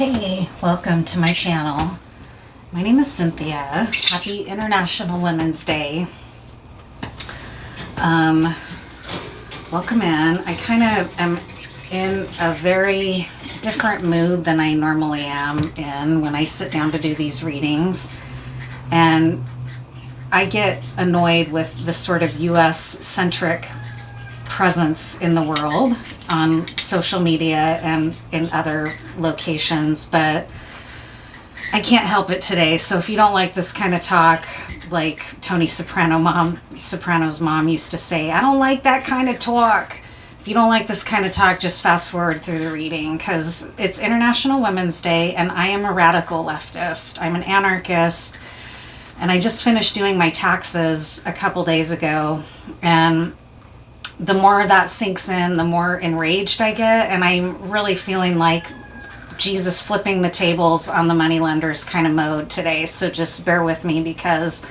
Hey, welcome to my channel. My name is Cynthia. Happy International Women's Day. Welcome in. I kind of am in a very different mood than I normally am in when I sit down to do these readings. And I get annoyed with the sort of US-centric presence in the world on social media and in other locations, but I can't help it today. So if you don't like this kind of talk, like Tony Soprano's mom used to say, I don't like that kind of talk. If you don't like this kind of talk, just fast forward through the reading, because it's International Women's Day and I am a radical leftist. I'm an anarchist, and I just finished doing my taxes a couple days ago, and the more that sinks in, the more enraged I get, and I'm really feeling like Jesus flipping the tables on the moneylenders kind of mode today. So just bear with me, because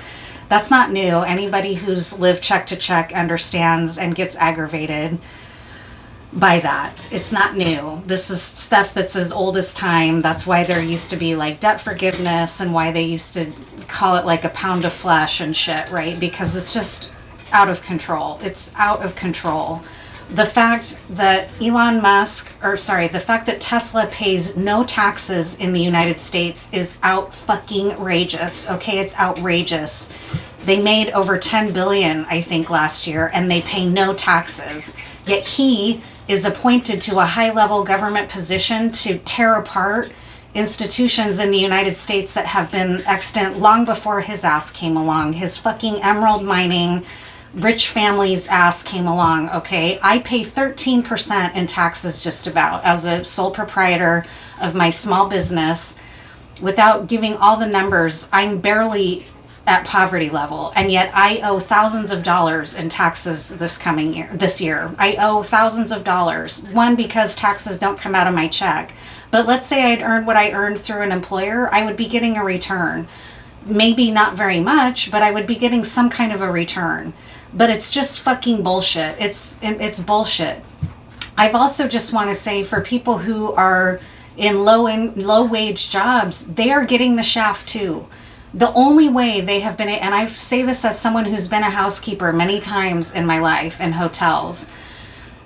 that's not new. Anybody who's lived check to check understands and gets aggravated by that. It's not new. This is stuff that's as old as time. That's why there used to be like debt forgiveness, and why they used to call it like a pound of flesh and shit, right? Because it's just out of control. It's out of control. The fact that the fact that Tesla pays no taxes in the United States is out-fucking-rageous. Okay, it's outrageous. They made over 10 billion, I think, last year, and they pay no taxes. Yet he is appointed to a high-level government position to tear apart institutions in the United States that have been extant long before his ass came along. His fucking emerald mining rich family's ass came along, okay? I pay 13% in taxes just about as a sole proprietor of my small business. Without giving all the numbers, I'm barely at poverty level, and yet I owe thousands of dollars in taxes this year. I owe thousands of dollars. One, because taxes don't come out of my check. But let's say I'd earned what I earned through an employer, I would be getting a return. Maybe not very much, but I would be getting some kind of a return. But it's just fucking bullshit. It's bullshit. I've also just want to say, for people who are in low wage jobs, they are getting the shaft too. The only way they have been, and I say this as someone who's been a housekeeper many times in my life in hotels,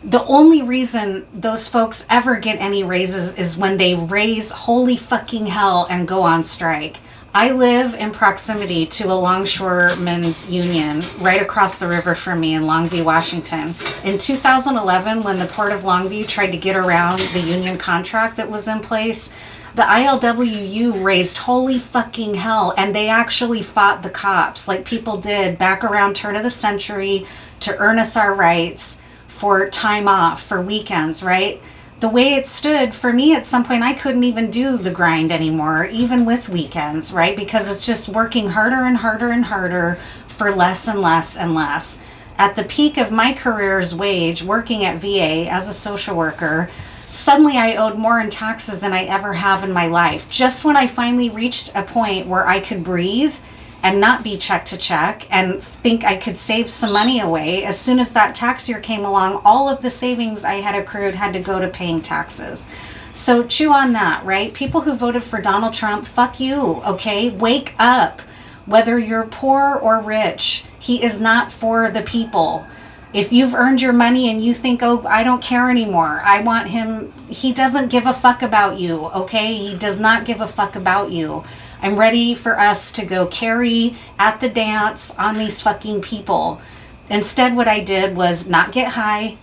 the only reason those folks ever get any raises is when they raise holy fucking hell and go on strike. I live in proximity to a longshoremen's union right across the river from me in Longview, Washington. In 2011, when the Port of Longview tried to get around the union contract that was in place, the ILWU raised holy fucking hell, and they actually fought the cops like people did back around turn of the century to earn us our rights for time off, for weekends, right? The way it stood, for me at some point, I couldn't even do the grind anymore, even with weekends, right? Because it's just working harder and harder and harder for less and less and less. At the peak of my career's wage, working at VA as a social worker, suddenly I owed more in taxes than I ever have in my life. Just when I finally reached a point where I could breathe and not be check to check and think I could save some money away, as soon as that tax year came along, all of the savings I had accrued had to go to paying taxes. So chew on that, right? People who voted for Donald Trump, fuck you, okay? Wake up. Whether you're poor or rich, he is not for the people. If you've earned your money and you think, oh, I don't care anymore, I want him, he doesn't give a fuck about you, okay? He does not give a fuck about you. I'm ready for us to go Carrie at the dance on these fucking people. Instead, what I did was not get high.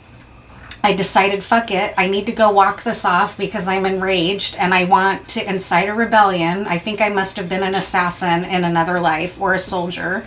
I decided, fuck it, I need to go walk this off because I'm enraged and I want to incite a rebellion. I think I must have been an assassin in another life, or a soldier.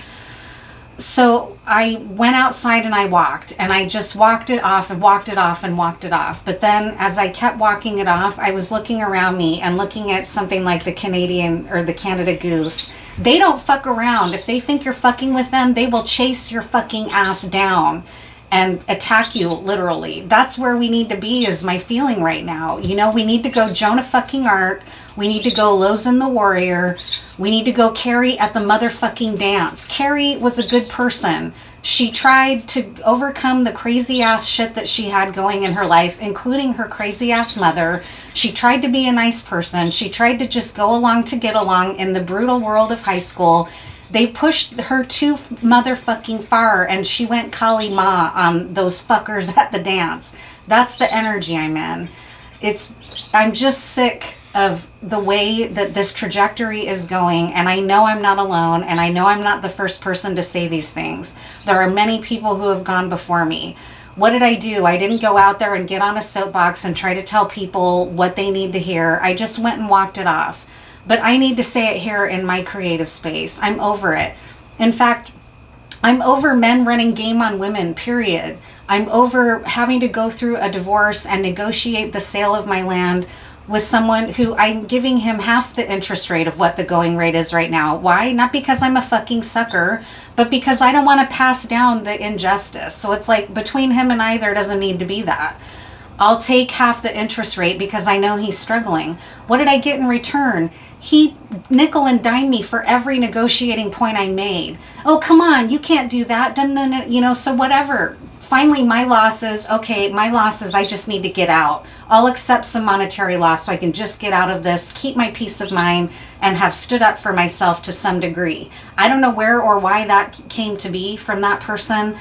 So I went outside and I walked, and I just walked it off and walked it off and walked it off. But then as I kept walking it off, I was looking around me and looking at something like the Canadian or the Canada goose. They don't fuck around. If they think you're fucking with them, they will chase your fucking ass down and attack you, literally. That's where we need to be, is my feeling right now. You know, we need to go Joan of fucking Arc. We need to go Lozen the Warrior. We need to go Carrie at the motherfucking dance. Carrie was a good person. She tried to overcome the crazy ass shit that she had going in her life, including her crazy ass mother. She tried to be a nice person. She tried to just go along to get along in the brutal world of high school. They pushed her too motherfucking far, and she went Kali Ma on those fuckers at the dance. That's the energy I'm in. I'm just sick of the way that this trajectory is going, and I know I'm not alone, and I know I'm not the first person to say these things. There are many people who have gone before me. What did I do? I didn't go out there and get on a soapbox and try to tell people what they need to hear. I just went and walked it off. But I need to say it here in my creative space. I'm over it. In fact, I'm over men running game on women, period. I'm over having to go through a divorce and negotiate the sale of my land with someone who I'm giving him half the interest rate of what the going rate is right now. Why? Not because I'm a fucking sucker, but because I don't want to pass down the injustice. So it's like between him and I, there doesn't need to be that. I'll take half the interest rate because I know he's struggling. What did I get in return? He nickel and dime me for every negotiating point I made. Oh, come on, you can't do that. So whatever. Finally, my losses, I just need to get out. I'll accept some monetary loss so I can just get out of this, keep my peace of mind, and have stood up for myself to some degree. I don't know where or why that came to be from that person.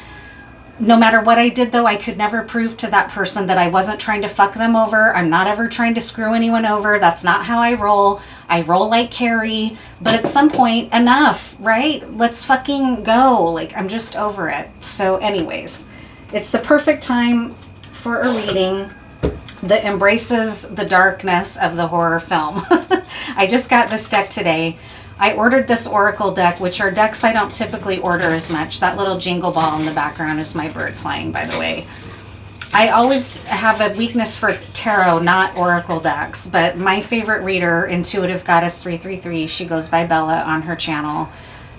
No matter what I did, though, I could never prove to that person that I wasn't trying to fuck them over. I'm not ever trying to screw anyone over. That's not how I roll. I roll like Carrie. But at some point, enough, right? Let's fucking go. Like, I'm just over it. So anyways, it's the perfect time for a reading that embraces the darkness of the horror film. I just got this deck today. I ordered this oracle deck, which are decks I don't typically order as much. That little jingle ball in the background is my bird flying, by the way. I always have a weakness for tarot, not oracle decks, but my favorite reader, Intuitive Goddess 333, she goes by Bella on her channel.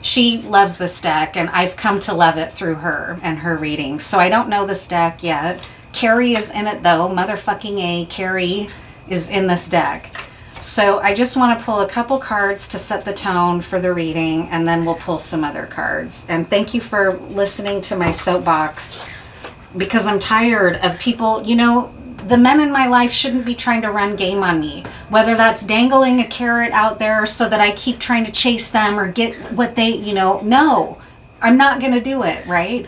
She loves this deck, and I've come to love it through her and her readings. So I don't know this deck yet. Carrie is in it, though. Motherfucking A. Carrie is in this deck. So I just want to pull a couple cards to set the tone for the reading, and then we'll pull some other cards. And thank you for listening to my soapbox, because I'm tired of people, the men in my life shouldn't be trying to run game on me. Whether that's dangling a carrot out there so that I keep trying to chase them or get what they, no, I'm not going to do it, right?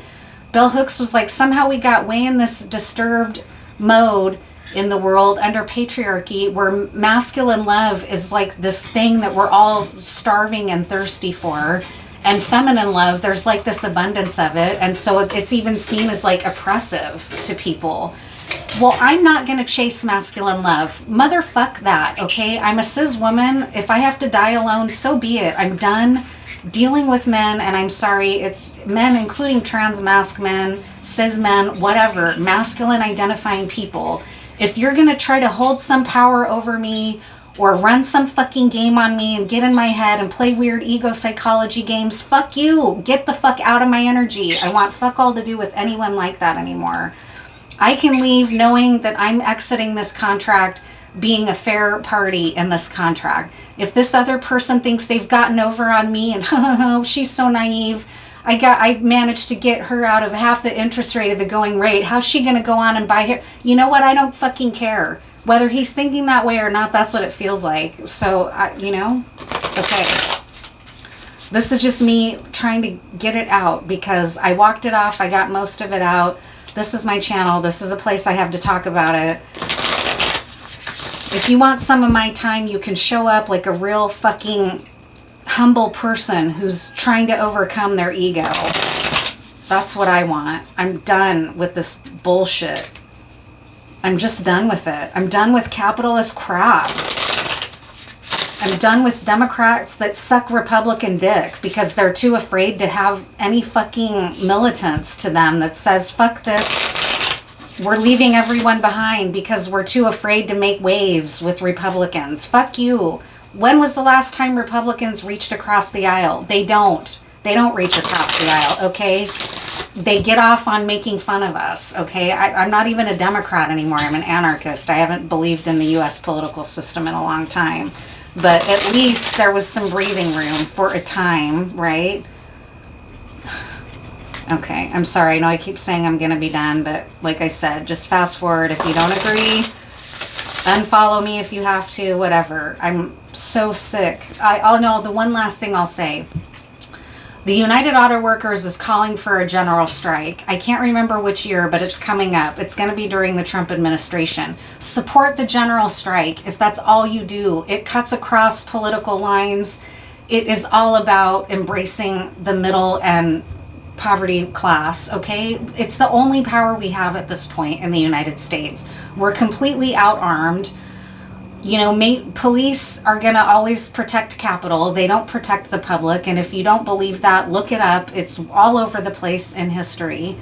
Bell Hooks was like, somehow we got way in this disturbed mode in the world under patriarchy where masculine love is like this thing that we're all starving and thirsty for, and feminine love, there's like this abundance of it, and so it's even seen as like oppressive to people. Well, I'm not going to chase masculine love. Motherfuck that, okay? I'm a cis woman. If I have to die alone, so be it. I'm done dealing with men, and I'm sorry, it's men, including trans masc men, cis men, whatever, masculine identifying people. If you're going to try to hold some power over me or run some fucking game on me and get in my head and play weird ego psychology games, fuck you. Get the fuck out of my energy. I want fuck all to do with anyone like that anymore. I can leave knowing that I'm exiting this contract being a fair party in this contract. If this other person thinks they've gotten over on me and she's so naive, I managed to get her out of half the interest rate of the going rate. How's she going to go on and buy her? You know what? I don't fucking care. Whether he's thinking that way or not, that's what it feels like. So, okay. This is just me trying to get it out because I walked it off. I got most of it out. This is my channel. This is a place I have to talk about it. If you want some of my time, you can show up like a real fucking humble person who's trying to overcome their ego. That's what I want. I'm done with this bullshit. I'm just done with it. I'm done with capitalist crap. I'm done with Democrats that suck Republican dick because they're too afraid to have any fucking militants to them that says, fuck this. We're leaving everyone behind because we're too afraid to make waves with Republicans. Fuck you. When was the last time Republicans reached across the aisle? They don't. They don't reach across the aisle, okay? They get off on making fun of us, okay? I'm not even a Democrat anymore. I'm an anarchist. I haven't believed in the U.S. political system in a long time. But at least there was some breathing room for a time, right? Okay, I'm sorry. I know I keep saying I'm going to be done, but like I said, just fast forward if you don't agree. Unfollow me if you have to, whatever. I'm so sick. I'll know the one last thing I'll say. The United Auto Workers is calling for a general strike. I can't remember which year, but it's coming up. It's going to be during the Trump administration. Support the general strike if that's all you do. It cuts across political lines. It is all about embracing the middle and poverty class, okay? It's the only power we have at this point in the United States. We're completely out-armed. You know, police are going to always protect Capitol. They don't protect the public. And if you don't believe that, look it up. It's all over the place in history.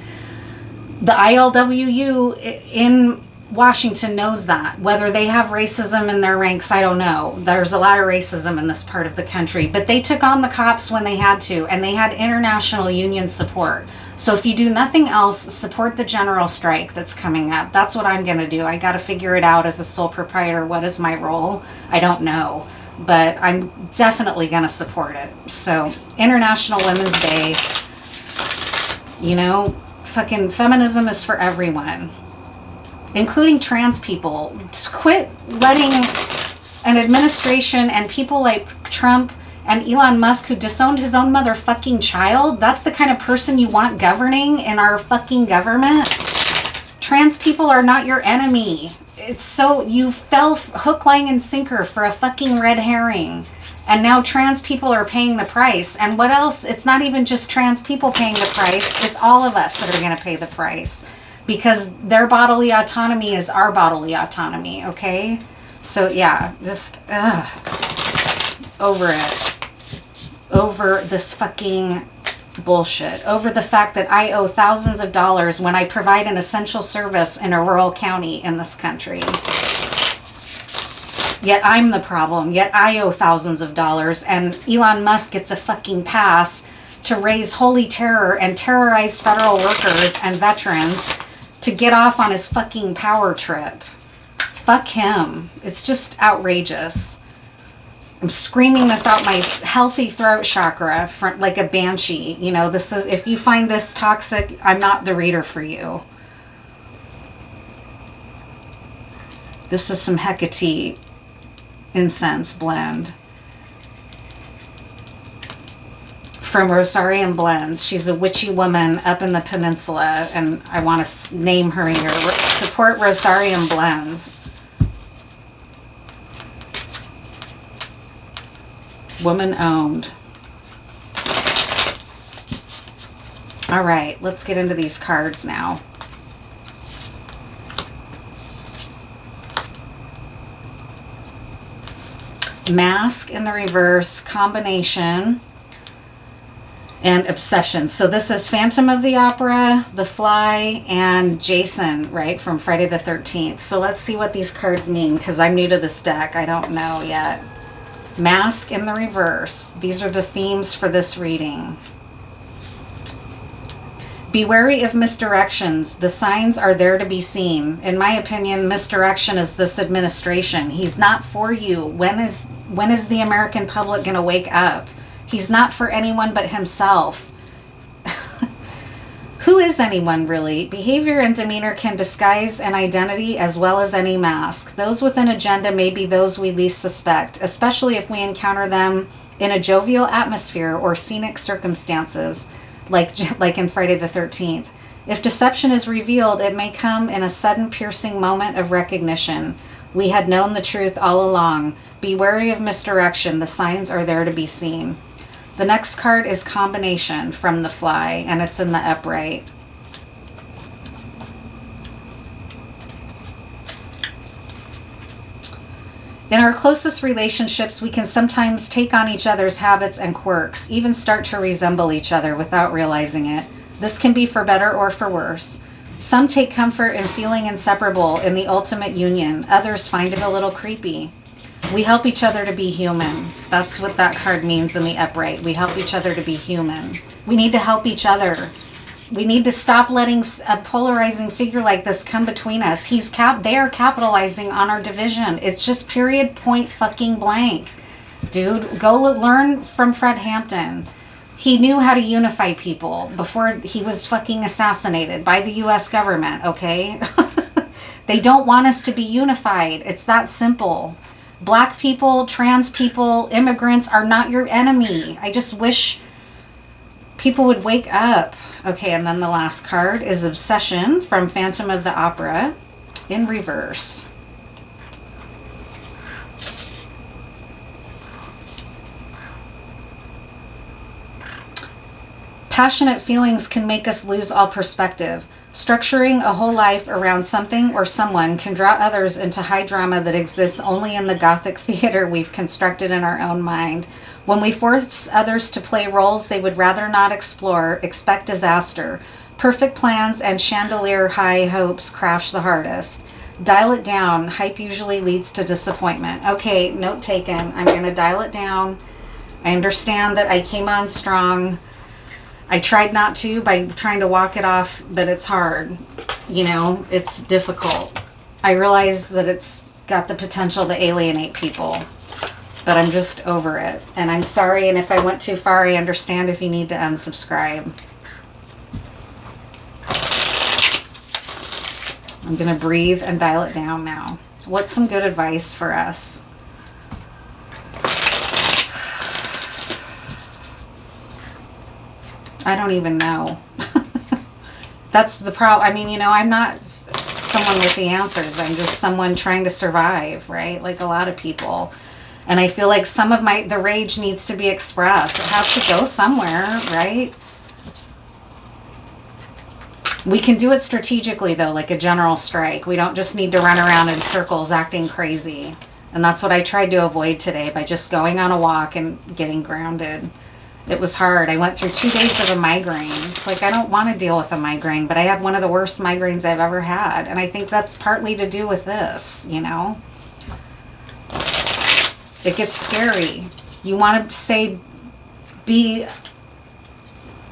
The ILWU in Washington knows that. Whether they have racism in their ranks, I don't know. There's a lot of racism in this part of the country. But they took on the cops when they had to, and they had international union support. So if you do nothing else, support the general strike that's coming up. That's what I'm going to do. I got to figure it out as a sole proprietor. What is my role? I don't know. But I'm definitely going to support it. So, International Women's Day. You know, fucking feminism is for everyone, including trans people. Quit letting an administration and people like Trump and Elon Musk, who disowned his own motherfucking child, that's the kind of person you want governing in our fucking government? Trans people are not your enemy. It's so, you fell hook, line, and sinker for a fucking red herring. And now trans people are paying the price. And what else? It's not even just trans people paying the price. It's all of us that are going to pay the price. Because their bodily autonomy is our bodily autonomy, okay? So, yeah, just, over it. Over this fucking bullshit. Over the fact that I owe thousands of dollars when I provide an essential service in a rural county in this country. Yet I'm the problem. Yet I owe thousands of dollars, and Elon Musk gets a fucking pass to raise holy terror and terrorize federal workers and veterans to get off on his fucking power trip. Fuck him. It's just outrageous. I'm screaming this out my healthy throat chakra like a banshee. You know, this is, if you find this toxic, I'm not the reader for you. This is some Hecate incense blend from Rosarian Blends. She's a witchy woman up in the peninsula, and I want to name her here. Support Rosarian Blends. Woman owned. All right, let's get into these cards now. Mask in the reverse, combination, and obsession. So this is Phantom of the Opera, The Fly, and Jason, right, from Friday the 13th. So let's see what these cards mean, because I'm new to this deck. I don't know yet. Mask in the reverse. These are the themes for this reading. Be wary of misdirections. The signs are there to be seen. In my opinion, misdirection is this administration. He's not for you. When is the American public going to wake up? He's not for anyone but himself. Who is anyone, really? Behavior and demeanor can disguise an identity as well as any mask. Those with an agenda may be those we least suspect, especially if we encounter them in a jovial atmosphere or scenic circumstances, like in Friday the 13th. If deception is revealed, it may come in a sudden piercing moment of recognition. We had known the truth all along. Be wary of misdirection. The signs are there to be seen. The next card is Combination from The Fly, and it's in the upright. In our closest relationships, we can sometimes take on each other's habits and quirks, even start to resemble each other without realizing it. This can be for better or for worse. Some take comfort in feeling inseparable in the ultimate union. Others find it a little creepy. We help each other to be human. That's what that card means in the upright. We help each other to be human. We need to help each other. We need to stop letting a polarizing figure like this come between us. They are capitalizing on our division. It's just period, point, fucking blank. Dude, go learn from Fred Hampton. He knew how to unify people before he was fucking assassinated by the US government, okay? They don't want us to be unified. It's that simple. Black people, trans people, immigrants are not your enemy. I just wish people would wake up. Okay, and then the last card is Obsession from Phantom of the Opera in reverse. Passionate feelings can make us lose all perspective. Structuring a whole life around something or someone can draw others into high drama that exists only in the Gothic theater we've constructed in our own mind. When we force others to play roles they would rather not explore, expect disaster. Perfect plans and chandelier high hopes crash the hardest. Dial it down. Hype usually leads to disappointment. Okay, note taken. I'm going to dial it down. I understand that I came on strong. I tried not to by trying to walk it off, but it's hard. You know, it's difficult. I realize that it's got the potential to alienate people, but I'm just over it. And I'm sorry, and if I went too far, I understand if you need to unsubscribe. I'm going to breathe and dial it down now. What's some good advice for us? I don't even know. That's the problem. I mean, you know, I'm not someone with the answers. I'm just someone trying to survive, right? Like a lot of people. And I feel like some of the rage needs to be expressed. It has to go somewhere, right? We can do it strategically, though, like a general strike. We don't just need to run around in circles acting crazy. And that's what I tried to avoid today by just going on a walk and getting grounded. It was hard. I went through 2 days of a migraine. It's like I don't want to deal with a migraine, but I had one of the worst migraines I've ever had. And I think that's partly to do with this, you know? It gets scary. You want to say be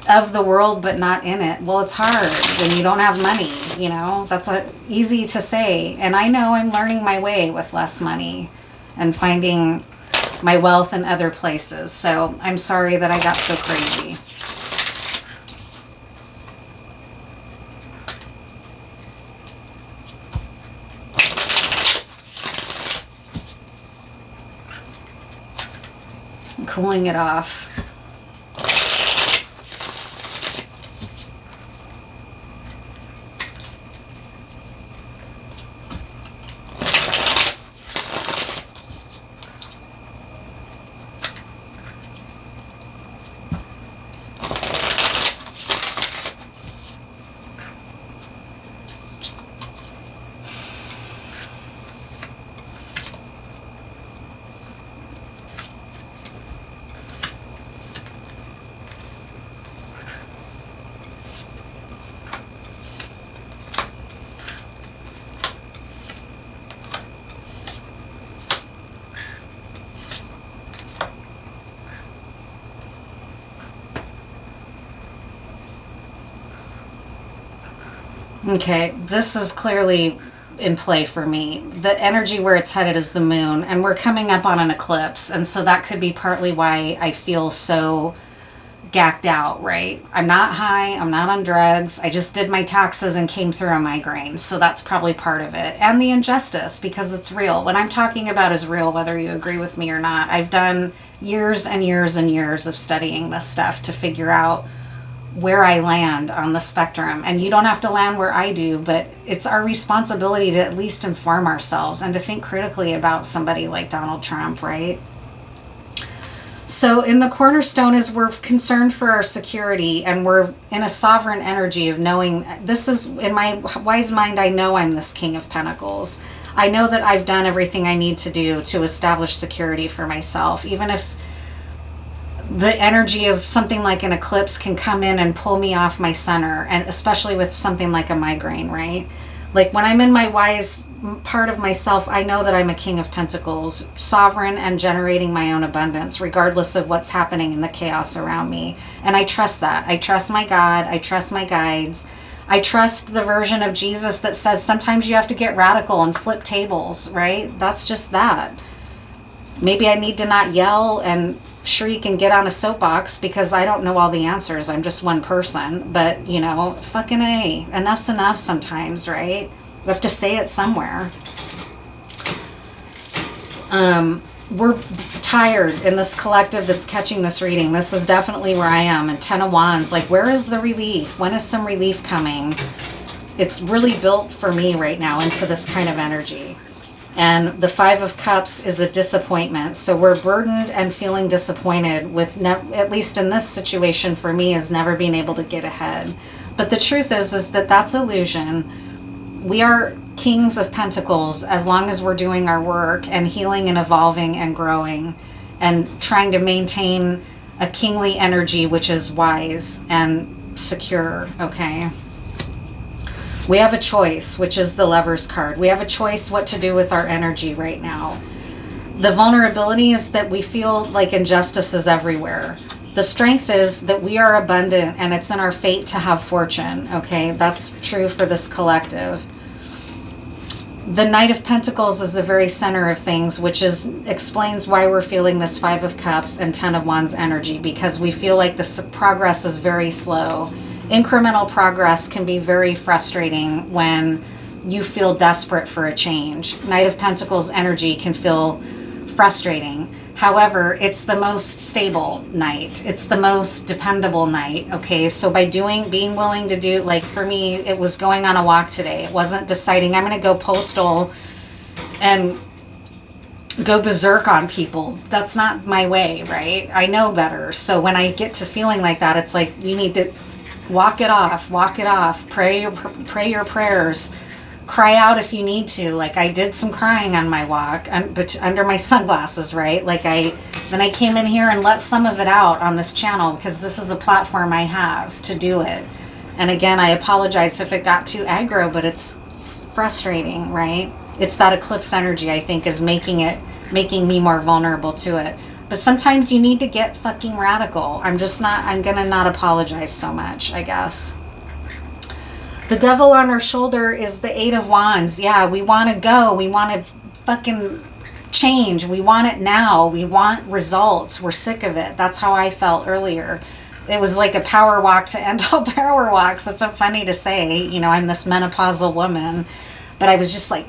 of the world but not in it. Well, it's hard when you don't have money, you know? That's easy to say. And I know I'm learning my way with less money and finding my wealth in other places. So I'm sorry that I got so crazy. I'm cooling it off. Okay, this is clearly in play for me. The energy where it's headed is the moon, and we're coming up on an eclipse, and so that could be partly why I feel so gacked out, right? I'm not high, I'm not on drugs, I just did my taxes and came through a migraine, so that's probably part of it. And the injustice, because it's real. What I'm talking about is real, whether you agree with me or not. I've done years and years and years of studying this stuff to figure out where I land on the spectrum. And you don't have to land where I do, but it's our responsibility to at least inform ourselves and to think critically about somebody like Donald Trump, right? So in the cornerstone is we're concerned for our security, and we're in a sovereign energy of knowing, this is, in my wise mind, I know I'm this King of Pentacles. I know that I've done everything I need to do to establish security for myself, even if the energy of something like an eclipse can come in and pull me off my center, and especially with something like a migraine, right? Like when I'm in my wise part of myself, I know that I'm a King of Pentacles, sovereign and generating my own abundance, regardless of what's happening in the chaos around me. And I trust that. I trust my God. I trust my guides. I trust the version of Jesus that says sometimes you have to get radical and flip tables, right? That's just that. Maybe I need to not yell and sure you can get on a soapbox because I don't know all the answers. I'm just one person. But, you know, fucking A. Enough's enough sometimes, right? We have to say it somewhere. We're tired in this collective that's catching this reading. This is definitely where I am. And 10 of Wands, like, where is the relief? When is some relief coming? It's really built for me right now into this kind of energy. And the 5 of Cups is a disappointment. So we're burdened and feeling disappointed with, at least in this situation for me, is never being able to get ahead. But the truth is that that's illusion. We are Kings of Pentacles as long as we're doing our work and healing and evolving and growing and trying to maintain a kingly energy, which is wise and secure, okay? We have a choice, which is the Lover's card. We have a choice what to do with our energy right now. The vulnerability is that we feel like injustice is everywhere. The strength is that we are abundant and it's in our fate to have fortune, okay? That's true for this collective. The Knight of Pentacles is the very center of things, which explains why we're feeling this 5 of Cups and 10 of Wands energy, because we feel like this progress is very slow. Incremental progress can be very frustrating when you feel desperate for a change. Knight of Pentacles energy can feel frustrating. However, it's the most stable night. It's the most dependable night, okay? So by being willing to do, like for me, it was going on a walk today. It wasn't deciding I'm going to go postal and go berserk on people. That's not my way, right? I know better. So when I get to feeling like that, it's like you need to walk it off, pray your prayers. Cry out if you need to. Like I did some crying on my walk, but under my sunglasses, right? Like then I came in here and let some of it out on this channel because this is a platform I have to do it. And again, I apologize if it got too aggro, but it's frustrating, right? It's that eclipse energy, I think, is making me more vulnerable to it. But sometimes you need to get fucking radical. I'm gonna not apologize so much, I guess. The Devil on our shoulder is the 8 of Wands. Yeah, we want to go. We want to fucking change. We want it now. We want results. We're sick of it. That's how I felt earlier. It was like a power walk to end all power walks. That's so funny to say. You know, I'm this menopausal woman. But I was just like,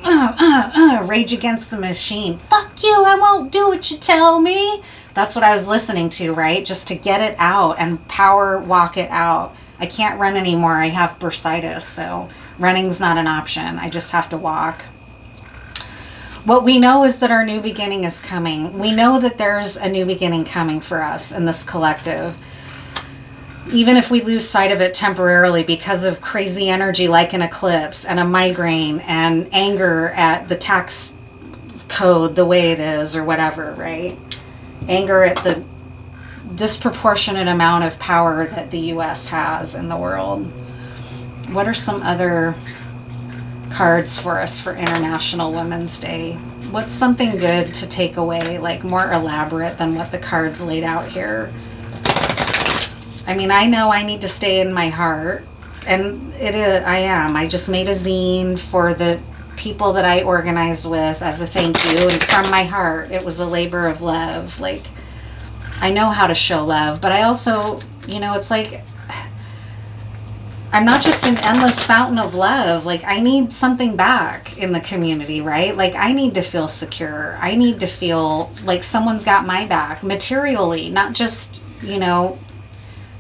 rage against the machine. Fuck you. I won't do what you tell me. That's what I was listening to, right? Just to get it out and power walk it out. I can't run anymore. I have bursitis, so running's not an option. I just have to walk. What we know is that our new beginning is coming. We know that there's a new beginning coming for us in this collective. Even if we lose sight of it temporarily because of crazy energy like an eclipse and a migraine and anger at the tax code the way it is or whatever, right? Anger at the disproportionate amount of power that the U.S. has in the world. What are some other cards for us for International Women's Day? What's something good to take away, like more elaborate than what the cards laid out here? I mean, I know I need to stay in my heart, and I am. I just made a zine for the people that I organized with as a thank you, and from my heart, it was a labor of love. Like, I know how to show love, but I also, you know, it's like, I'm not just an endless fountain of love. Like, I need something back in the community, right? Like, I need to feel secure. I need to feel like someone's got my back materially, not just, you know,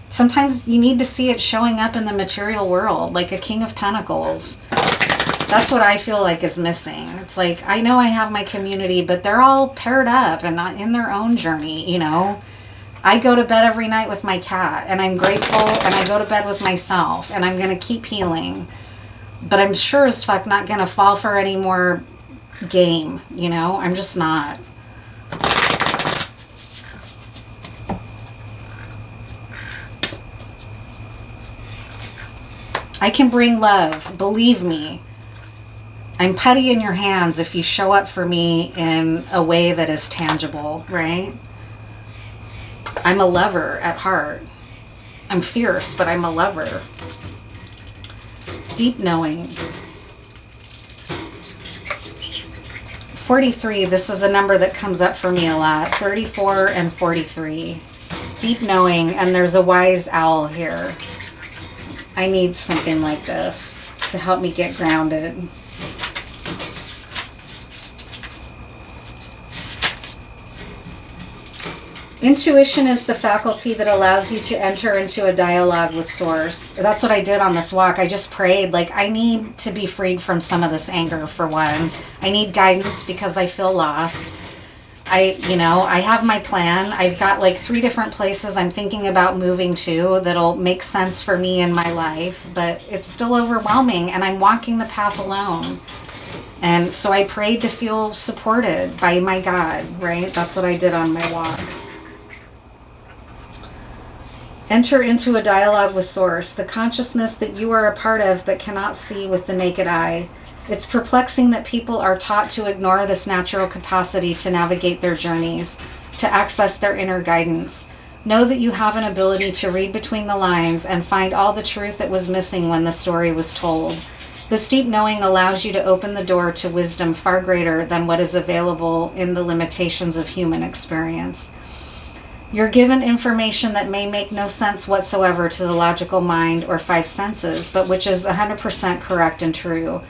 sometimes you need to see it showing up in the material world, like a King of Pentacles. That's what I feel like is missing. It's like, I know I have my community, but they're all paired up and not in their own journey, you know. I go to bed every night with my cat, and I'm grateful, and I go to bed with myself, and I'm going to keep healing. But I'm sure as fuck not going to fall for any more game, you know. I'm just not. I can bring love, believe me. I'm putty in your hands if you show up for me in a way that is tangible, right? I'm a lover at heart. I'm fierce, but I'm a lover. Deep knowing. 43, this is a number that comes up for me a lot. 34 and 43. Deep knowing, and there's a wise owl here. I need something like this to help me get grounded. Intuition is the faculty that allows you to enter into a dialogue with Source. That's what I did on this walk. I just prayed, like, I need to be freed from some of this anger, for one. I need guidance because I feel lost. I have my plan. I've got like 3 different places I'm thinking about moving to that'll make sense for me in my life, but it's still overwhelming, and I'm walking the path alone. And so I prayed to feel supported by my God, right? That's what I did on my walk. Enter into a dialogue with Source, the consciousness that you are a part of but cannot see with the naked eye. It's perplexing that people are taught to ignore this natural capacity to navigate their journeys, to access their inner guidance. Know that you have an ability to read between the lines and find all the truth that was missing when the story was told. This deep knowing allows you to open the door to wisdom far greater than what is available in the limitations of human experience. You're given information that may make no sense whatsoever to the logical mind or 5 senses, but which is 100% correct and true.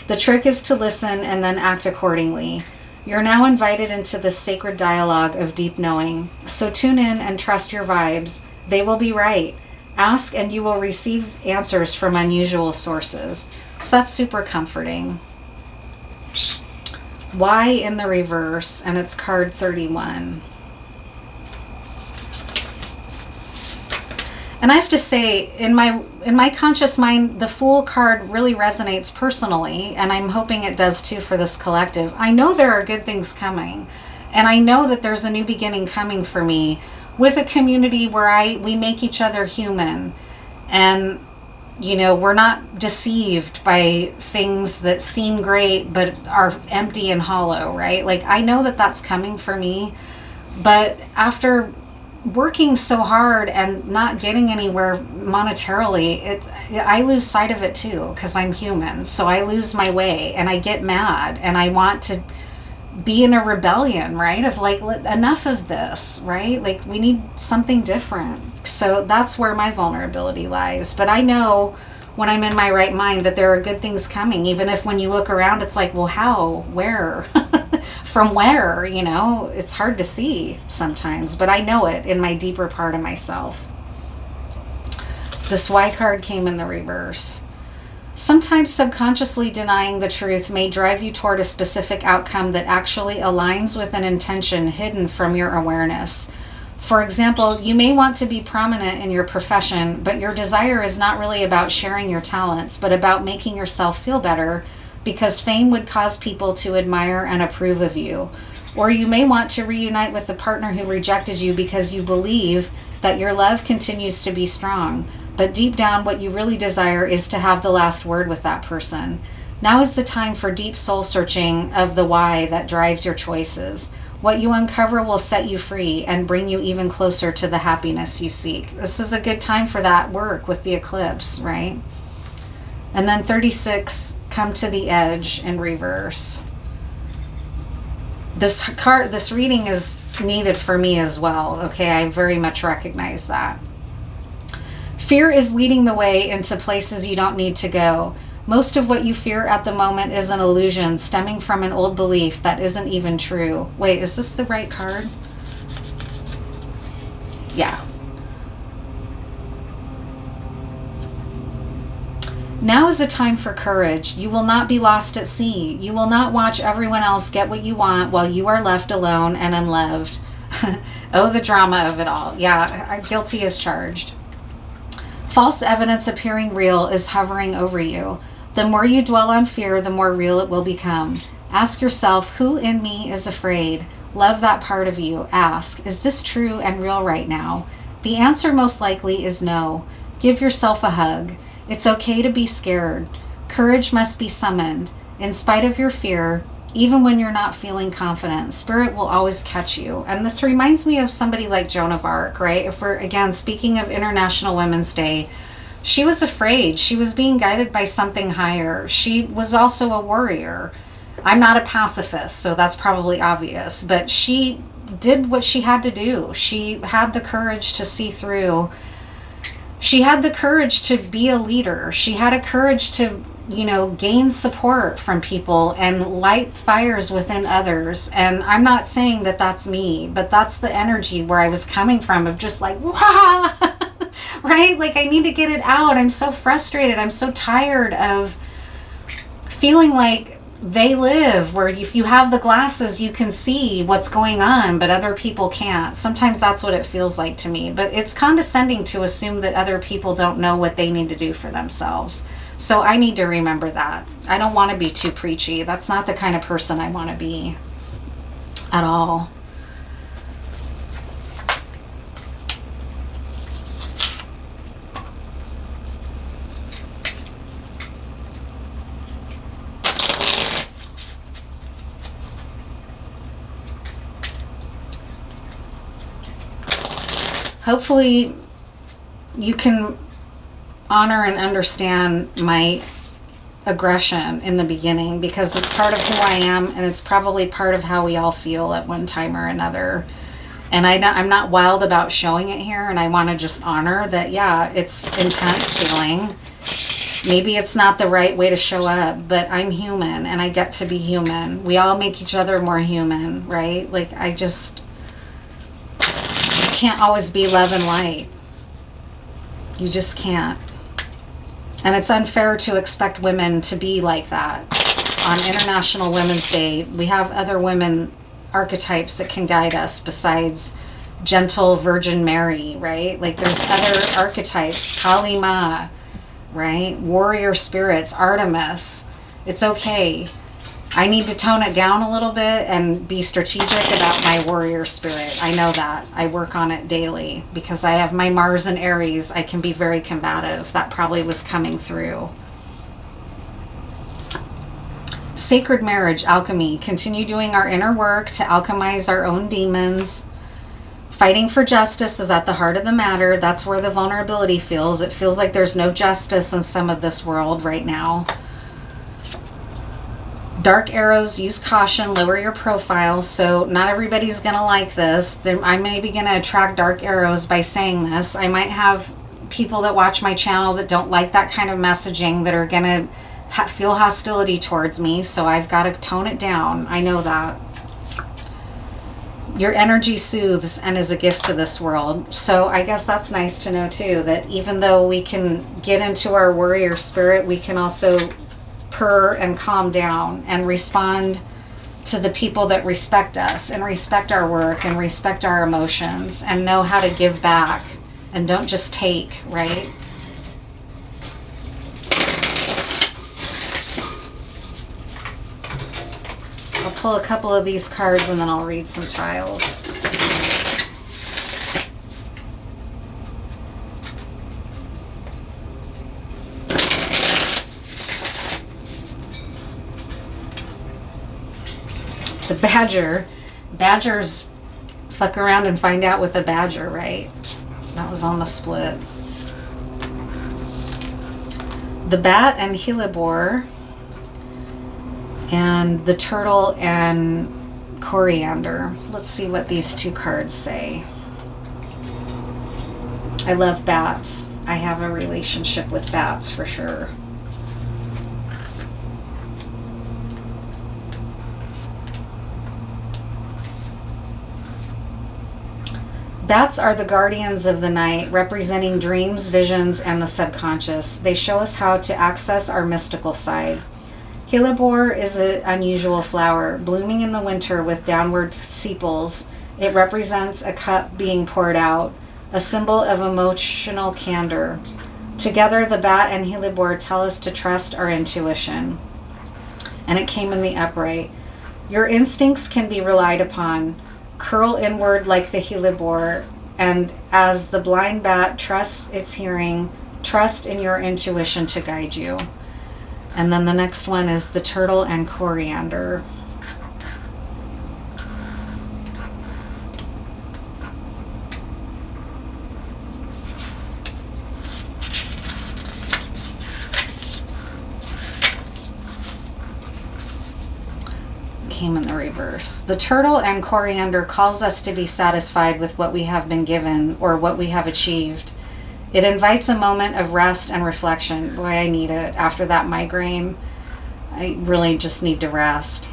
The trick is to listen and then act accordingly. You're now invited into this sacred dialogue of deep knowing. So tune in and trust your vibes. They will be right. Ask and you will receive answers from unusual sources. So that's super comforting. Why in the reverse, and it's card 31. And I have to say, in my conscious mind, the Fool card really resonates personally, and I'm hoping it does too for this collective. I know there are good things coming, and I know that there's a new beginning coming for me with a community where we make each other human, and we're not deceived by things that seem great but are empty and hollow, right? Like, I know that that's coming for me, but after working so hard and not getting anywhere monetarily, I lose sight of it too, because I'm human. So I lose my way and I get mad and I want to be in a rebellion, right? Of like, enough of this, right? Like, we need something different. So that's where my vulnerability lies. But I know when I'm in my right mind that there are good things coming, even if when you look around, it's like, well, how, where, from where, it's hard to see sometimes, but I know it in my deeper part of myself. This Y card came in the reverse. Sometimes subconsciously denying the truth may drive you toward a specific outcome that actually aligns with an intention hidden from your awareness. For example, you may want to be prominent in your profession, but your desire is not really about sharing your talents, but about making yourself feel better, because fame would cause people to admire and approve of you. Or you may want to reunite with the partner who rejected you because you believe that your love continues to be strong, but deep down what you really desire is to have the last word with that person. Now is the time for deep soul searching of the why that drives your choices. What you uncover will set you free and bring you even closer to the happiness you seek. This is a good time for that work with the eclipse, right? And then 36, come to the edge in reverse. This reading is needed for me as well. Okay, I very much recognize that. Fear is leading the way into places you don't need to go. Most of what you fear at the moment is an illusion stemming from an old belief that isn't even true. Wait, is this the right card? Yeah. Now is the time for courage. You will not be lost at sea. You will not watch everyone else get what you want while you are left alone and unloved. Oh, the drama of it all. Yeah, guilty as charged. False evidence appearing real is hovering over you. The more you dwell on fear, the more real it will become. Ask yourself, who in me is afraid? Love that part of you. Ask, is this true and real right now? The answer most likely is no. Give yourself a hug. It's okay to be scared. Courage must be summoned. In spite of your fear, even when you're not feeling confident, Spirit will always catch you. And this reminds me of somebody like Joan of Arc, right? If we're, again, speaking of International Women's Day, she was afraid. She was being guided by something higher. She was also a warrior. I'm not a pacifist, so that's probably obvious, but she did what she had to do. She had the courage to see through. She had the courage to be a leader. She had a courage to, gain support from people and light fires within others. And I'm not saying that that's me, but that's the energy where I was coming from, of just like, wah! Right? Like, I need to get it out. I'm so frustrated. I'm so tired of feeling like they live, where if you have the glasses, you can see what's going on, but other people can't. Sometimes that's what it feels like to me. But it's condescending to assume that other people don't know what they need to do for themselves. So I need to remember that. I don't want to be too preachy. That's not the kind of person I want to be at all. Hopefully you can honor and understand my aggression in the beginning, because it's part of who I am, and it's probably part of how we all feel at one time or another. And I'm not wild about showing it here, and I want to just honor that, yeah, it's intense feeling. Maybe it's not the right way to show up, but I'm human, and I get to be human. We all make each other more human, right? Like, I can't always be love and light. You just can't. And it's unfair to expect women to be like that. On International Women's Day, we have other women archetypes that can guide us besides gentle Virgin Mary, right? Like, there's other archetypes, Kali Ma, right? Warrior spirits, Artemis. It's okay. I need to tone it down a little bit and be strategic about my warrior spirit. I know that. I work on it daily because I have my Mars and Aries. I can be very combative. That probably was coming through. Sacred marriage, alchemy. Continue doing our inner work to alchemize our own demons. Fighting for justice is at the heart of the matter. That's where the vulnerability feels. It feels like there's no justice in some of this world right now. Dark arrows, use caution, lower your profile. So not everybody's going to like this. I may be going to attract dark arrows by saying this. I might have people that watch my channel that don't like that kind of messaging, that are going to feel hostility towards me. So I've got to tone it down. I know that. Your energy soothes and is a gift to this world. So I guess that's nice to know too, that even though we can get into our warrior spirit, we can also purr and calm down and respond to the people that respect us and respect our work and respect our emotions and know how to give back and don't just take, right? I'll pull a couple of these cards and then I'll read some tiles. The badger. Badgers fuck around and find out with a badger, right? That was on the split. The bat and hellebore. And the turtle and coriander. Let's see what these two cards say. I love bats. I have a relationship with bats for sure. Bats are the guardians of the night, representing dreams, visions, and the subconscious. They show us how to access our mystical side. Hellebore is an unusual flower, blooming in the winter with downward sepals. It represents a cup being poured out, a symbol of emotional candor. Together, the bat and hellebore tell us to trust our intuition. And it came in the upright. Your instincts can be relied upon. Curl inward like the hellebore, and as the blind bat trusts its hearing, trust in your intuition to guide you. And then the next one is the turtle and coriander. came in the reverse. The turtle and coriander calls us to be satisfied with what we have been given or what we have achieved. It invites a moment of rest and reflection. Boy, I need it. After that migraine, I really just need to rest.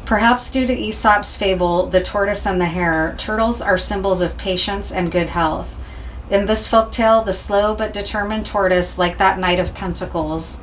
Perhaps due to Aesop's fable, The Tortoise and the Hare, turtles are symbols of patience and good health. In this folktale, the slow but determined tortoise, like that Knight of Pentacles,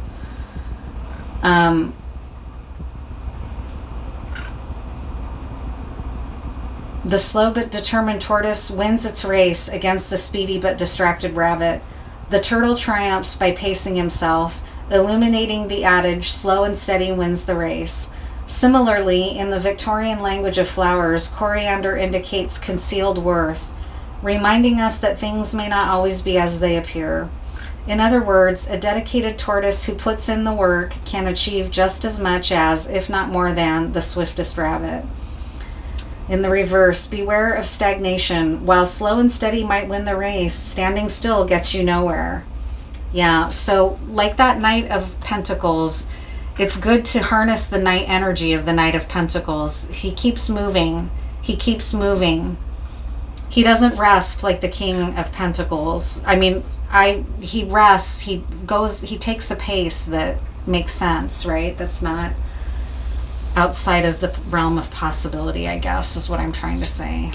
the slow but determined tortoise wins its race against the speedy but distracted rabbit. The turtle triumphs by pacing himself, illuminating the adage, slow and steady wins the race. Similarly, in the Victorian language of flowers, coriander indicates concealed worth, reminding us that things may not always be as they appear. In other words, a dedicated tortoise who puts in the work can achieve just as much as, if not more than, the swiftest rabbit. In the reverse, beware of stagnation. While slow and steady might win the race, standing still gets you nowhere. Yeah, so like that Knight of Pentacles, it's good to harness the Knight energy of the Knight of Pentacles. He keeps moving. He keeps moving. He doesn't rest like the King of Pentacles. I mean, he rests, he takes a pace that makes sense, right? That's not outside of the realm of possibility, I guess, is what I'm trying to say.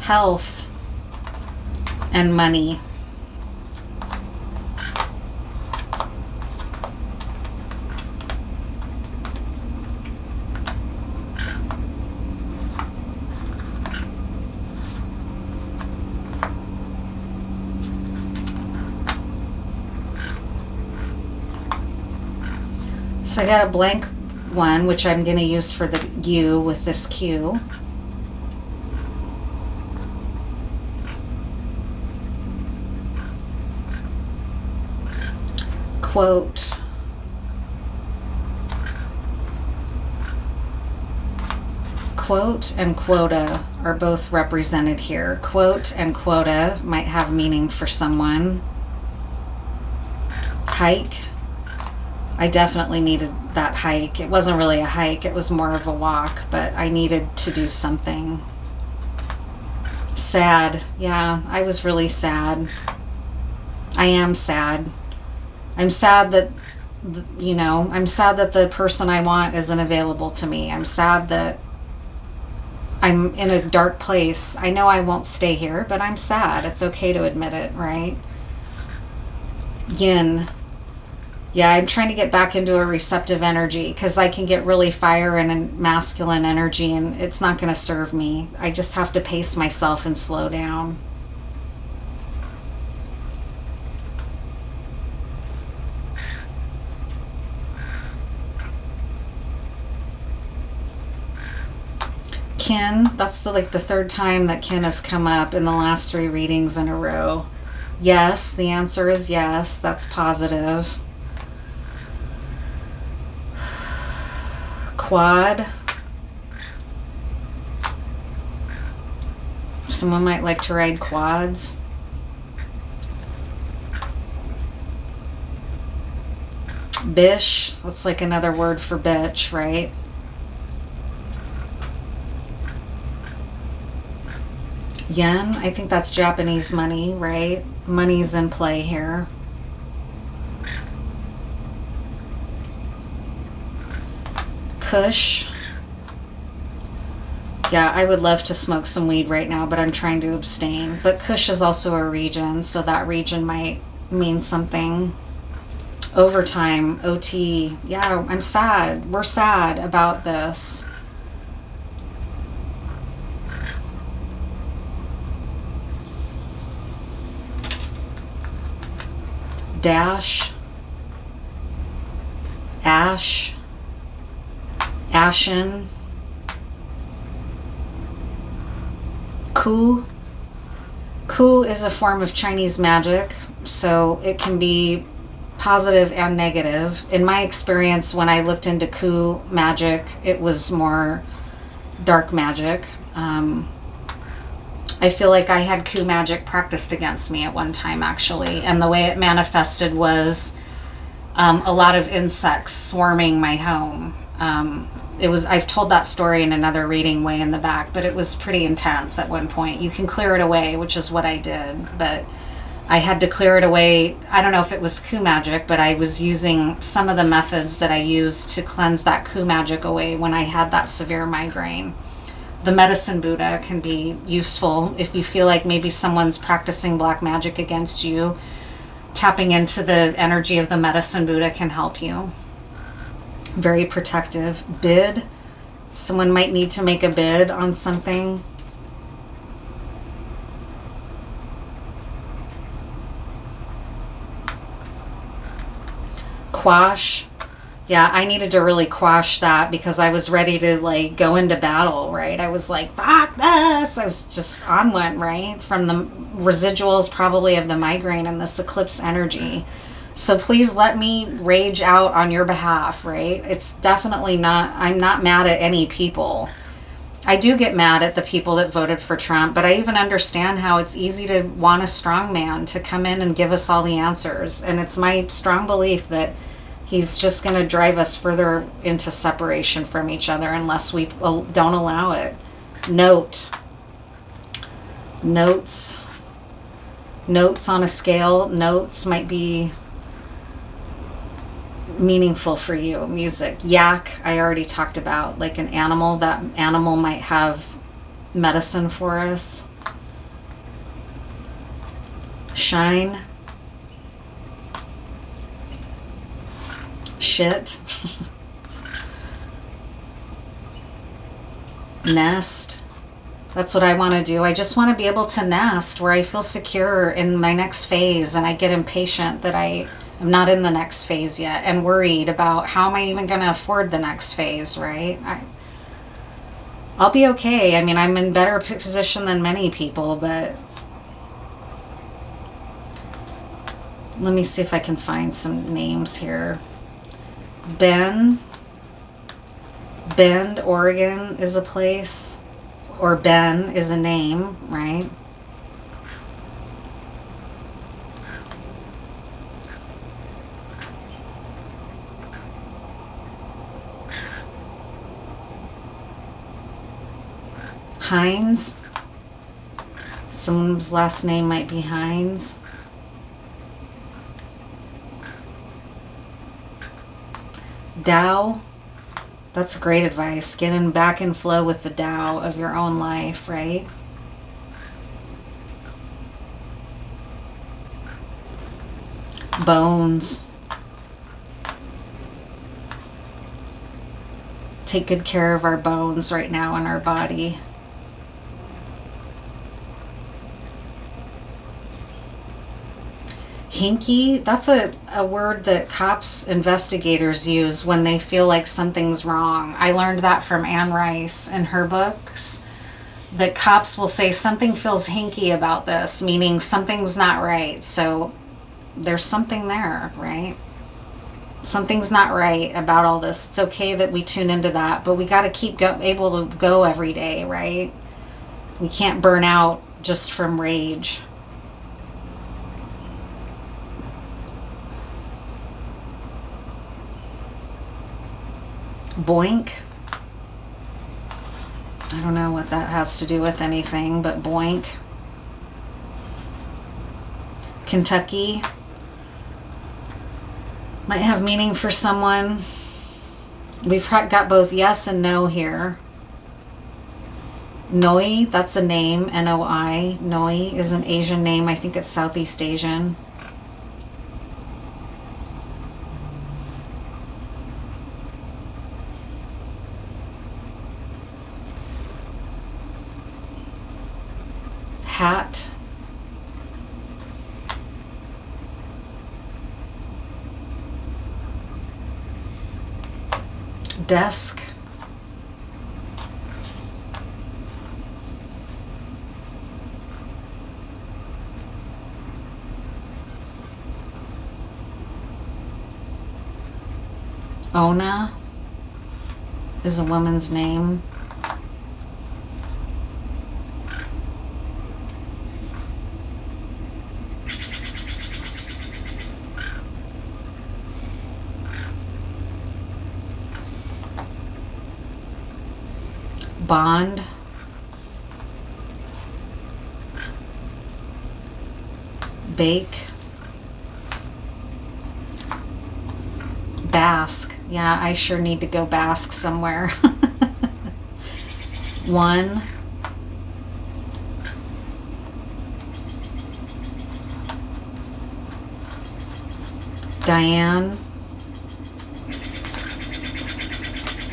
Health and money. So I got a blank one, which I'm going to use for the U with this Q. Quote. Quote and quota are both represented here. Quote and quota might have meaning for someone. Hike. I definitely needed that hike. It wasn't really a hike, it was more of a walk, but I needed to do something. Sad. Yeah, I was really sad. I am sad. I'm sad that, I'm sad that the person I want isn't available to me. I'm sad that I'm in a dark place. I know I won't stay here, but I'm sad. It's okay to admit it, right? Yin. Yeah, I'm trying to get back into a receptive energy because I can get really fire and masculine energy and it's not going to serve me. I just have to pace myself and slow down. Kin, that's the third time that kin has come up in the last 3 readings in a row. Yes, the answer is yes. That's positive. Quad. Someone might like to ride quads. Bish, that's like another word for bitch, right? Yen, I think that's Japanese money, right? Money's in play here. Kush. Yeah, I would love to smoke some weed right now, but I'm trying to abstain. But Kush is also a region, so that region might mean something. Overtime, OT. Yeah, I'm sad. We're sad about this. Dash. Ash. Ashen. Ku. Ku is a form of Chinese magic, so it can be positive and negative. In my experience, when I looked into coup magic, it was more dark magic. I feel like I had coup magic practiced against me at one time, actually. And the way it manifested was a lot of insects swarming my home. I've told that story in another reading way in the back, but it was pretty intense at one point. You can clear it away, which is what I did, but I had to clear it away. I don't know if it was coup magic, but I was using some of the methods that I used to cleanse that coup magic away when I had that severe migraine. The medicine Buddha can be useful if you feel like maybe someone's practicing black magic against you. Tapping into the energy of the medicine Buddha can help you. Very protective. Bid. Someone might need to make a bid on something. Quash. Yeah, I needed to really quash that because I was ready to like go into battle, right? I was like, fuck this. I was just on one, right? From the residuals probably of the migraine and this eclipse energy. So please let me rage out on your behalf, right? It's definitely not, I'm not mad at any people. I do get mad at the people that voted for Trump, but I even understand how it's easy to want a strong man to come in and give us all the answers. And it's my strong belief that he's just going to drive us further into separation from each other unless we don't allow it. Notes on a scale. Notes might be meaningful for you. Music. Yak, I already talked about, like an animal. That animal might have medicine for us. Shine. Shit. Nest. That's what I want to do. I just want to be able to nest where I feel secure in my next phase, and I get impatient that I'm not in the next phase yet and worried about how am I even going to afford the next phase, right? I'll be okay. I mean, I'm in better position than many people, but let me see if I can find some names here. Bend, Oregon is a place, or Ben is a name, right? Hines. Someone's last name might be Hines. Tao. That's great advice. Getting back in flow with the Tao of your own life, right? Bones. Take good care of our bones right now in our body. Hinky, that's a word that cops, investigators use when they feel like something's wrong. I learned that from Anne Rice in her books, that cops will say something feels hinky about this, meaning something's not right. So there's something there, right? Something's not right about all this. It's okay that we tune into that, but we got to keep able to go every day, right? We can't burn out just from rage. Boink. I don't know what that has to do with anything, but boink. Kentucky. Might have meaning for someone. We've got both yes and no here. Noi, that's a name, N-O-I. Noi is an Asian name. I think it's Southeast Asian. Hat. Desk. Ona is a woman's name. Bond. Bake. Bask. Yeah, I sure need to go bask somewhere. One. Diane.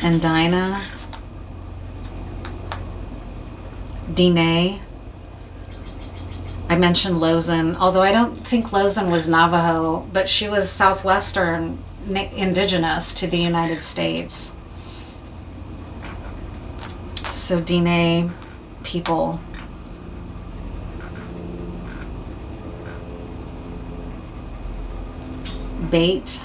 And Dinah. Dine. I mentioned Lozan, although I don't think Lozan was Navajo, but she was Southwestern indigenous to the United States. So Dine people. Bait.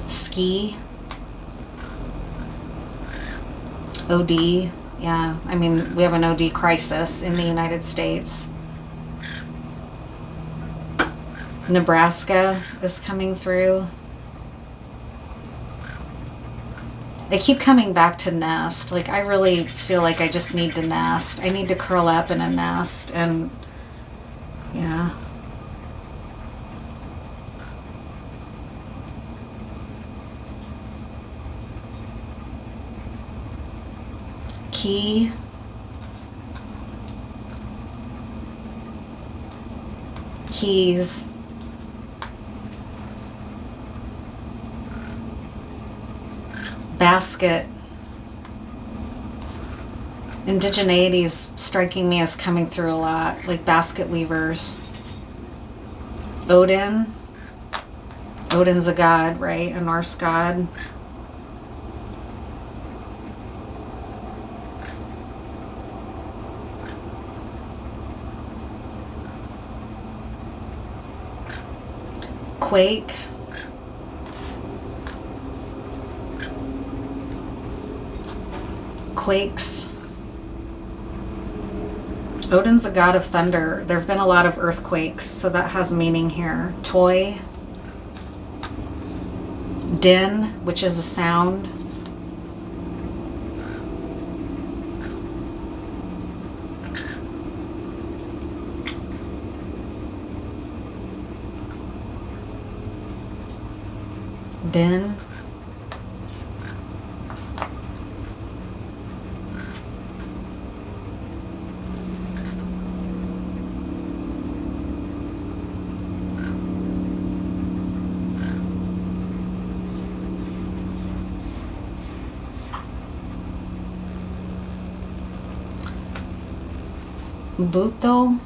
Ski. OD. Yeah, I mean, we have an OD crisis in the United States. Nebraska is coming through. I keep coming back to nest. Like, I really feel like I just need to nest. I need to curl up in a nest, and yeah. Key. Keys. Basket. Indigeneity is striking me as coming through a lot, like basket weavers. Odin. Odin's a god, right? A Norse god. Quake. Quakes. Odin's a god of thunder. There have been a lot of earthquakes, so that has meaning here. Toy. Din, which is a sound. Bin. Buto.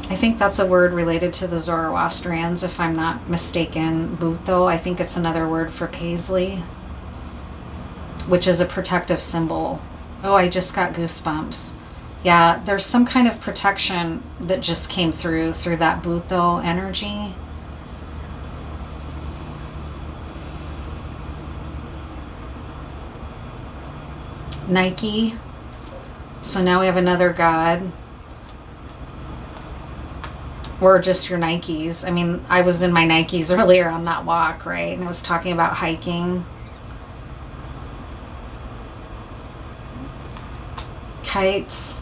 I think that's a word related to the Zoroastrians, if I'm not mistaken. Buto, I think it's another word for paisley, which is a protective symbol. Oh, I just got goosebumps. Yeah, there's some kind of protection that just came through that Buto energy. Nike. So now we have another god. Or just your Nikes. I mean, I was in my Nikes earlier on that walk, right? And I was talking about hiking. Kites.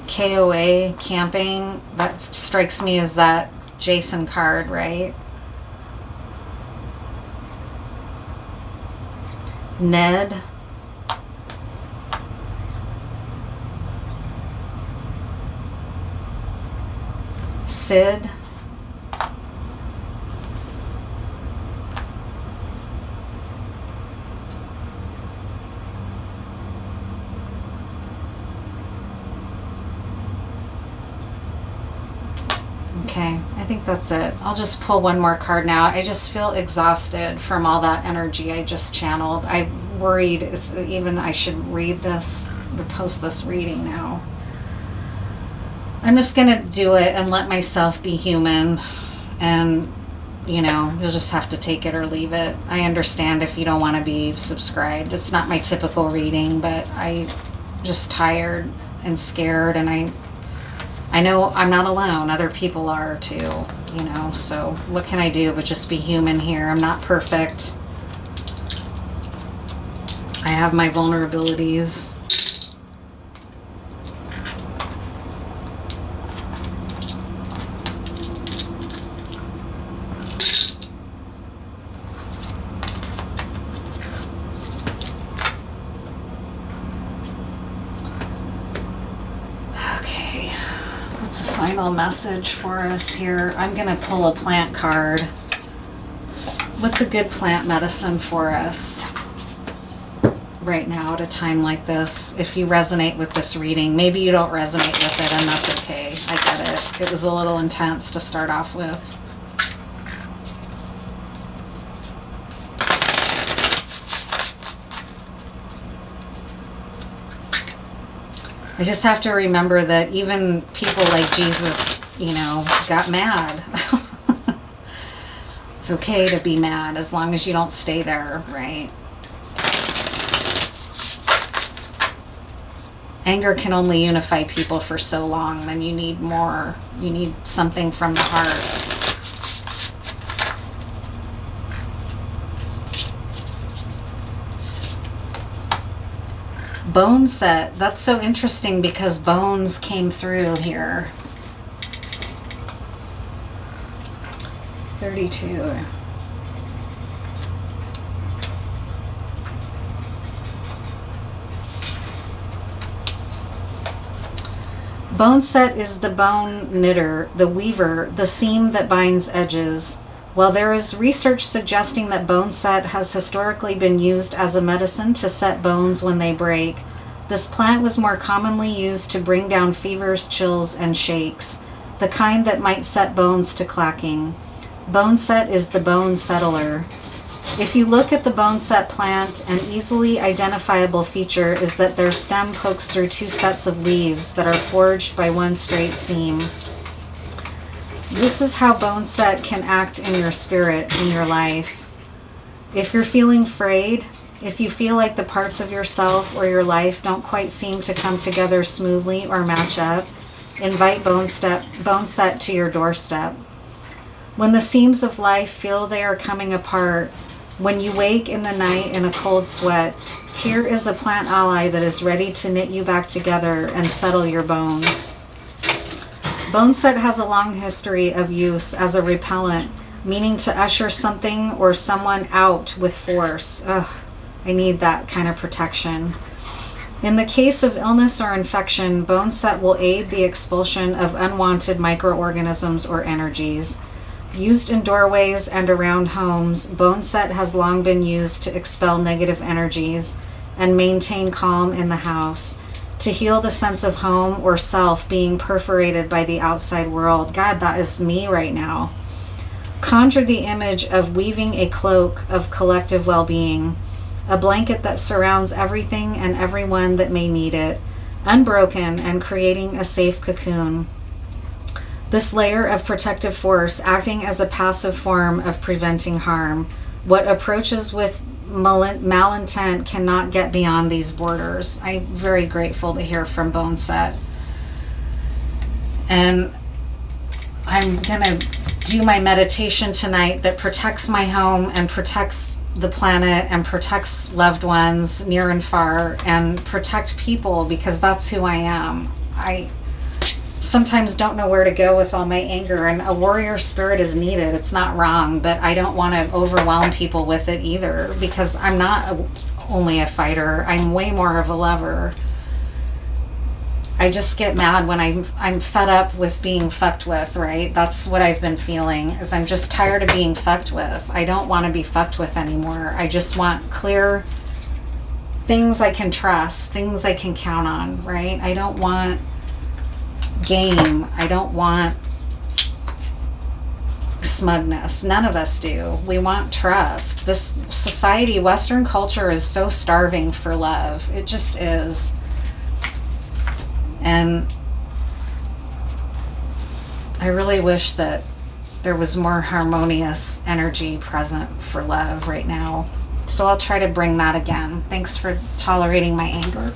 KOA, camping. That strikes me as that Jason card, right? Ned. Sid. Okay, I think that's it. I'll just pull one more card now. I just feel exhausted from all that energy I just channeled. I'm worried I should read this or post this reading now. I'm just going to do it and let myself be human. And, you'll just have to take it or leave it. I understand if you don't want to be subscribed. It's not my typical reading, but I'm just tired and scared, and I know I'm not alone. Other people are too, so what can I do but just be human here? I'm not perfect. I have my vulnerabilities. Final message for us here. I'm going to pull a plant card. What's a good plant medicine for us right now at a time like this? If you resonate with this reading, maybe you don't resonate with it, and that's okay. I get it. It was a little intense to start off with. I just have to remember that even people like Jesus, got mad. It's okay to be mad as long as you don't stay there, right? Anger can only unify people for so long. Then you need more. You need something from the heart. Bone set. That's so interesting because bones came through here. 32. Bone set is the bone knitter, the weaver, the seam that binds edges. While there is research suggesting that bone set has historically been used as a medicine to set bones when they break, this plant was more commonly used to bring down fevers, chills, and shakes, the kind that might set bones to clacking. Bone set is the bone settler. If you look at the bone set plant, an easily identifiable feature is that their stem pokes through two sets of leaves that are forged by one straight seam. This is how bone set can act in your spirit, in your life. If you're feeling frayed, if you feel like the parts of yourself or your life don't quite seem to come together smoothly or match up, invite bone set to your doorstep. When the seams of life feel they are coming apart, when you wake in the night in a cold sweat, here is a plant ally that is ready to knit you back together and settle your bones. Bone set has a long history of use as a repellent, meaning to usher something or someone out with force. Ugh, I need that kind of protection. In the case of illness or infection, bone set will aid the expulsion of unwanted microorganisms or energies. Used in doorways and around homes, bone set has long been used to expel negative energies and maintain calm in the house, to heal the sense of home or self being perforated by the outside world. God, that is me right now. Conjure the image of weaving a cloak of collective well-being, a blanket that surrounds everything and everyone that may need it, unbroken and creating a safe cocoon. This layer of protective force acting as a passive form of preventing harm. What approaches with malintent cannot get beyond these borders. I'm very grateful to hear from Bone Set. And I'm going to do my meditation tonight that protects my home and protects the planet and protects loved ones near and far and protect people, because that's who I am. I sometimes don't know where to go with all my anger, and a warrior spirit is needed. It's not wrong, but I don't want to overwhelm people with it either, because I'm not only a fighter. I'm way more of a lover. I just get mad when I'm fed up with being fucked with, right? That's what I've been feeling, is I'm just tired of being fucked with. I don't want to be fucked with anymore. I just want clear things I can trust, things I can count on, right? I don't want game. I don't want smugness. None of us do. We want trust. This society, Western culture, is so starving for love. It just is. And I really wish that there was more harmonious energy present for love right now. So I'll try to bring that again. Thanks for tolerating my anger.